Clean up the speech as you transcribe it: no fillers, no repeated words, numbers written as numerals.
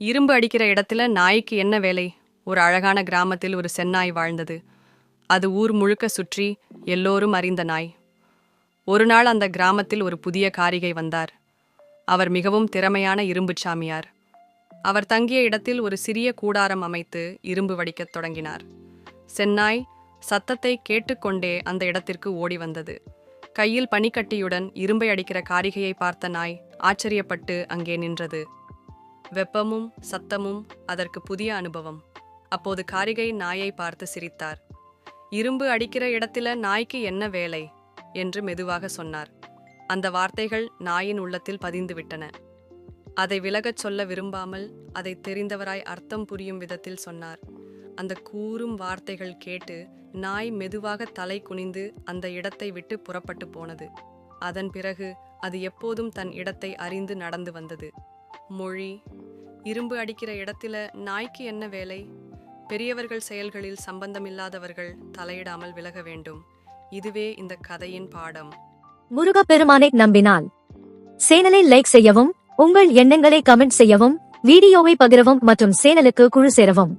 இரும்பு அடிக்கிற இடத்துல நாய்க்கு என்ன வேலை? ஒரு அழகான கிராமத்தில் ஒரு செந்நாய் வாழ்ந்தது. அது ஊர் முழுக்க சுற்றி எல்லோரும் அறிந்த நாய். ஒரு நாள் அந்த கிராமத்தில் ஒரு புதிய காரிகை வந்தார். அவர் மிகவும் திறமையான இரும்புச் சாமியார். அவர் தங்கிய இடத்தில் ஒரு சிறிய கூடாரம் அமைத்து இரும்பு வடிக்கத் தொடங்கினார். செந்நாய் சத்தத்தை கேட்டுக்கொண்டே அந்த இடத்திற்கு ஓடி வந்தது. கையில் பனிக்கட்டியுடன் இரும்பை அடிக்கிற காரிகையை பார்த்த நாய் ஆச்சரியப்பட்டு அங்கே நின்றது. வெப்பமும் சத்தமும் அதற்கு புதிய அனுபவம். அப்போது காரிகை நாயை பார்த்து சிரித்தார். இரும்பு அடிக்கிற இடத்துல நாய்க்கு என்ன வேலை என்று மெதுவாக சொன்னார். அந்த வார்த்தைகள் நாயின் உள்ளத்தில் பதிந்துவிட்டன. அதை விலகச் சொல்ல விரும்பாமல் அதை தெரிந்தவராய் அர்த்தம் புரியும் விதத்தில் சொன்னார். அந்த கூறும் வார்த்தைகள் கேட்டு நாய் மெதுவாக தலை குனிந்து அந்த இடத்தை விட்டு புறப்பட்டு போனது. அதன் பிறகு அது எப்போதும் தன் இடத்தை அறிந்து நடந்து வந்தது. மொழி: இரும்பு அடிக்கிற இடத்துல நாய்க்கு என்ன வேலை? பெரியவர்கள் செயல்களில் சம்பந்தமில்லாதவர்கள் தலையிடாமல் விலக வேண்டும். இதுவே இந்த கதையின் பாடம். முருகப்பெருமானை நம்பினால் சேனலை லைக் செய்யவும், உங்கள் எண்ணங்களை கமெண்ட் செய்யவும், வீடியோவை பகிரவும் மற்றும் சேனலுக்கு குழு சேரவும்.